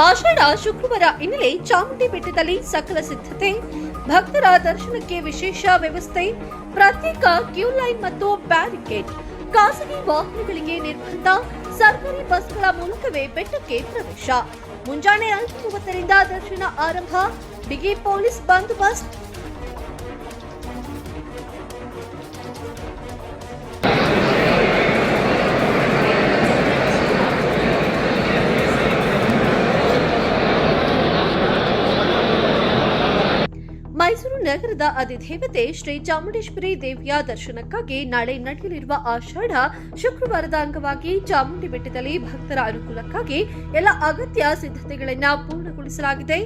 ಆಷಾಢ ಶುಕ್ರವಾರ ಹಿನ್ನೆಲೆ ಚಾಮುಂಡಿ ಬೆಟ್ಟದಲ್ಲಿ ಸಕಲ ಸಿದ್ಧತೆ, ಭಕ್ತರ ದರ್ಶನಕ್ಕೆ ವಿಶೇಷ ವ್ಯವಸ್ಥೆ, ಪ್ರತ್ಯೇಕ ಕ್ಯೂ ಲೈನ್ ಮತ್ತು ಬ್ಯಾರಿಕೇಡ್, ಖಾಸಗಿ ವಾಹನಗಳಿಗೆ ನಿರ್ಬಂಧ, ಸರ್ಕಾರಿ ಬಸ್ಗಳ ಮೂಲಕವೇ ಬೆಟ್ಟಕ್ಕೆ ಪ್ರವೇಶ. ಮುಂಜಾನೆ 5:30ರಿಂದ ದರ್ಶನ ಆರಂಭ, ಬಿಗಿ ಪೊಲೀಸ್ ಬಂದೋಬಸ್ತ್. ಮೈಸೂರು ನಗರದ ಅಧಿದೇವತೆ ಶ್ರೀ ಚಾಮುಂಡೇಶ್ವರಿ ದೇವಿಯ ದರ್ಶನಕ್ಕಾಗಿ ನಾಳೆ ನಡೆಯಲಿರುವ ಆಷಾಢ ಶುಕ್ರವಾರದ ಅಂಗವಾಗಿ ಚಾಮುಂಡಿ ಬೆಟ್ಟದಲ್ಲಿ ಭಕ್ತರ ಅನುಕೂಲಕ್ಕಾಗಿ ಎಲ್ಲ ಅಗತ್ಯ ಸಿದ್ಧತೆಗಳನ್ನು ಪೂರ್ಣಗೊಳಿಸಲಾಗಿದೆ.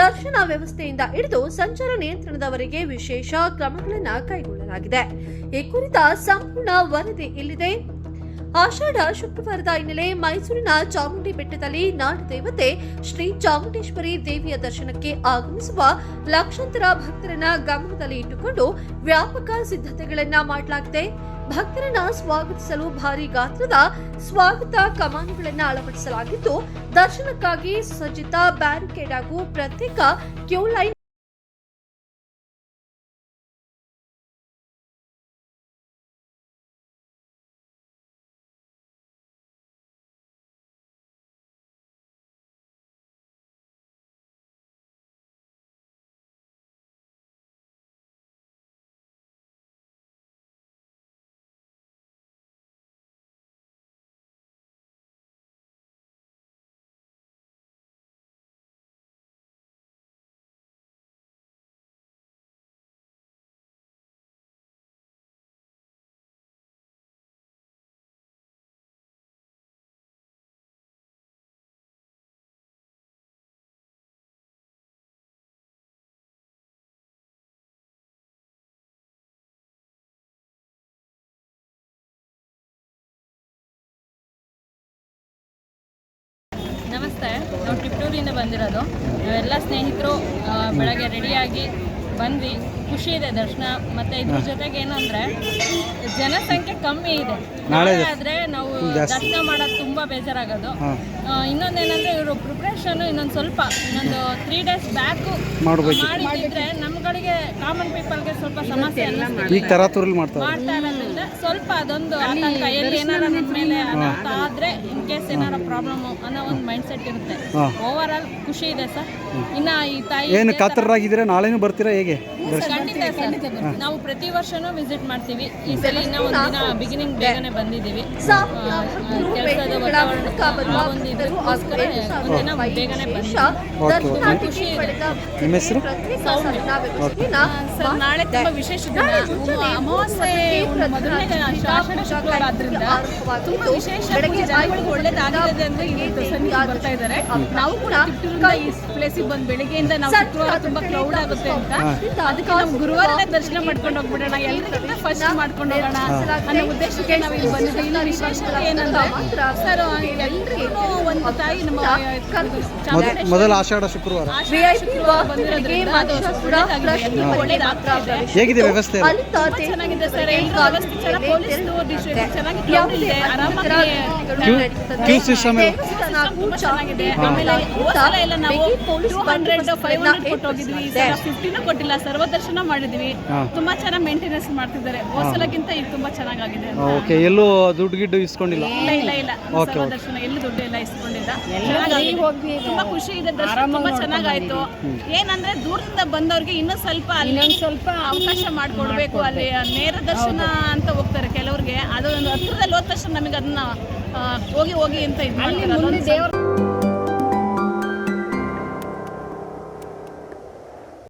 ದರ್ಶನ ವ್ಯವಸ್ಥೆಯಿಂದ ಹಿಡಿದು ಸಂಚಾರ ನಿಯಂತ್ರಣದವರೆಗೆ ವಿಶೇಷ ಕ್ರಮಗಳನ್ನು ಕೈಗೊಳ್ಳಲಾಗಿದೆ. ಈ ಕುರಿತ ಸಂಪೂರ್ಣ ವರದಿ ಇಲ್ಲಿದೆ. ಆಷಾಢ ಶುಕ್ರವಾರದ ಹಿನ್ನೆಲೆ ಮೈಸೂರಿನ ಚಾಮುಂಡಿ ಬೆಟ್ಟದಲ್ಲಿ ನಾಡದೇವತೆ ಶ್ರೀ ಚಾಮುಂಡೇಶ್ವರಿ ದೇವಿಯ ದರ್ಶನಕ್ಕೆ ಆಗಮಿಸುವ ಲಕ್ಷಾಂತರ ಭಕ್ತರನ್ನ ಗಮನದಲ್ಲಿ ಇಟ್ಟುಕೊಂಡು ವ್ಯಾಪಕ ಸಿದ್ಧತೆಗಳನ್ನ ಮಾಡಲಾಗಿದೆ. ಭಕ್ತರನ್ನ ಸ್ವಾಗತಿಸಲು ಭಾರಿ ಗಾತ್ರದ ಸ್ವಾಗತ ಕಮಾನುಗಳನ್ನು ಅಳವಡಿಸಲಾಗಿದ್ದು, ದರ್ಶನಕ್ಕಾಗಿ ಸಜ್ಜಿತ ಬ್ಯಾರಿಕೇಡ್ ಹಾಗೂ ಪ್ರತ್ಯೇಕ ಕ್ಯೂ ಲೈನ್ ನಮಸ್ತೆ. ನಾವು ಟಿಪ್ಟೂರಿಂದ ಬಂದಿರೋದು. ನಾವೆಲ್ಲ ಸ್ನೇಹಿತರು ಬೆಳಗ್ಗೆ ರೆಡಿಯಾಗಿ ಬಂದ್ವಿ. ಖುಷಿ ಇದೆ ದರ್ಶನ. ಮತ್ತು ಇದ್ರ ಜೊತೆಗೆ ಏನು ಅಂದರೆ ಜನಸಂಖ್ಯೆ ಕಮ್ಮಿ ಇದೆ. ನಾಳೆ ಆದರೆ ನಾವು ದರ್ಶನ ಮಾಡೋದು ತುಂಬ ಬೇಜಾರಾಗೋದು. ಇನ್ನೊಂದೇನೆಂದರೆ ಇವರು ಪ್ರಿಪ್ರೇಷನ್ನು ಇನ್ನೊಂದು 3 ಡೇಸ್ ಬ್ಯಾಕು ಮಾಡಿದ್ರೆ ನಮ್ಗಳಿಗೆ ಕಾಮನ್ ಪೀಪಲ್ಗೆ ಸ್ವಲ್ಪ ಸಮಸ್ಯೆ ಮಾಡ್ತಾ ಇರೋದ್ರಿಂದ ಸ್ವಲ್ಪ ಅದೊಂದು ಆತಂಕ. ಎಲ್ಲಿ ಏನಾರ ನಮ್ಮ ಮೇಲೆ ಅನಾಹುತ ಆದರೆ ಇನ್ ಕೇಸ್ ಏನಾರ ಪ್ರಾಬ್ಲಮ್ ಅನ್ನೋ ಒಂದು ಮೈಂಡ್ ಸೆಟ್ ಇರುತ್ತೆ. ಓವರ್ ಆಲ್ ಖುಷಿ ಇದೆ ಸರ್. ಇನ್ನು ಈ ತಾಯಿ ಕಾತರರಾಗಿದ್ದೀರಾ, ನಾಳೆನೂ ಬರ್ತೀರಾ ಹೇಗೆ? ಖಂಡಿತ ಸರ್. ನಾವು ಪ್ರತಿ ವರ್ಷನೂ ವಿಸಿಟ್ ಮಾಡ್ತೀವಿ. ಈ ಸಲ ಇನ್ನೂ ಒಂದಿನ ಬಿಗಿನಿಂಗ್ ಬೇಗನೆ ಬಂದಿದ್ದೀವಿ. ಕೆಲಸದ ವಾತಾವರಣ ಒಂದಿನ ಬೇಗನೆ ಬಂದಿದ್ದೀವಿ. ಖುಷಿ ಇದೆ. ನಿಮ್ಮ ಹೆಸರು? ಸರ್, ನಾಳೆ ತುಂಬ ವಿಶೇಷ ದಿನ. ಅಮಾವಾಸ್ಯೆ ಮೊದಲನೇ ಆಷಾಢ ಶುಕ್ರವಾರ ಆದ್ರಿಂದ ತುಂಬ ವಿಶೇಷ ಜನಗಳಿಗೆ ಒಳ್ಳೇದಾಗಿದೆ ಅಂತ ಇವತ್ತು ಸನ್ನಿಧಿ ಬರ್ತಾ ಇದ್ದಾರೆ. ನಾವು ಕೂಡ ಕಿತ್ತೂರಿಂದ ಈ ಪ್ಲೇಸಿಗೆ ಬಂದು ಬೆಳಿಗ್ಗೆಯಿಂದ ನಾವು ಶುಕ್ರವಾರ ತುಂಬ ಕ್ರೌಡ್ ಆಗುತ್ತೆ ಅಂತ ಅದಕ್ಕೆ ನಾವು ಗುರುವಾರನೇ ದರ್ಶನ ಮಾಡ್ಕೊಂಡು ಹೋಗ್ಬಿಡೋಣ, ಎಲ್ಲರಿಗಿಂತ ಫಸ್ಟ್ ಮಾಡ್ಕೊಂಡು ಹೋಗೋಣ ಅನ್ನೋ ಉದ್ದೇಶಕ್ಕೆ ನಾವು ಇಲ್ಲಿ ಬಂದಿದ್ದೀವಿ. ಇನ್ನು ವಿಶೇಷತೆ ಏನಂದ್ರೆ ಸರ್, ಎಲ್ಲರಿಗೂ ಒಂದು ತಾಯಿ ನಮ್ಮ ಮೊದಲ ಆಷಾಢ ಶುಕ್ರವಾರ ಬಂದಿರೋದ್ರಿಂದ ಒಳ್ಳೇದಾಗ್ತಾ ಇದೆ. ಹೇಗಿದೆ ವ್ಯವಸ್ಥೆ? ಚೆನ್ನಾಗಿದೆ ಸರ್. ಎಲ್ಲರೂ ವ್ಯವಸ್ಥೆ ಚೆನ್ನಾಗಿ, ಪೊಲೀಸ್ ಚೆನ್ನಾಗಿ ಕ್ರೌಡ್ ಇದೆ, ಆರಾಮಾಗಿ ಕ್ಯೂ ಸಿಸ್ಟಮ್ ತುಂಬಾ ಚೆನ್ನಾಗಿದೆ. ಆಮೇಲೆ ಹೋಸಲ ಎಲ್ಲ ನಾವು 200, 500 ಕೊಟ್ಟು ಹೋಗಿದ್ವಿ. ಈ ಸಲ 50 ಕೊಟ್ಟಿಲ್ಲ, ಸರ್ವದರ್ಶನ ಮಾಡಿದ್ವಿ. ತುಂಬಾ ಚೆನ್ನಾಗಿ ಮೇಂಟೆನೆನ್ಸ್ ಮಾಡ್ತಿದ್ದಾರೆ. ಹೋಸಲಕ್ಕಿಂತ ಇದು ತುಂಬಾ ಚೆನ್ನಾಗಿದೆ. ಓಕೆ. ಎಲ್ಲೂ ದುಡ್ಡು ಗಿಡ್ಡು ಇಸ್ಕೊಂಡಿಲ್ಲ? ಇಲ್ಲ. ಸರ್ವದರ್ಶನ ಎಲ್ಲೂ ದುಡ್ಡು ಎಲ್ಲ ಇಸ್ಕೊಂಡಿಲ್ಲ. ತುಂಬಾ ಖುಷಿ ಇದೆ. ದರ್ಶನ ತುಂಬಾ ಚೆನ್ನಾಗಾಯ್ತು. ಏನಂದ್ರೆ ದೂರದಿಂದ ಬಂದವ್ರಿಗೆ ಇನ್ನೊಂದು ಸ್ವಲ್ಪ ಅವಕಾಶ ಮಾಡಿಕೊಡ್ಬೇಕು. ಅಲ್ಲಿ ನೇರ ದರ್ಶನ ಅಂತ ಹೋಗ್ತಾರೆ ಕೆಲವ್ರಿಗೆ. ಅದು ಒಂದು ಹತ್ರದಲ್ಲಿ ಹೋದ ತಕ್ಷಣ ನಮಗೆ ಅದನ್ನ ಹೋಗಿ ಅಂತ ಇದು ಮಾಡ್ತಾರೆ.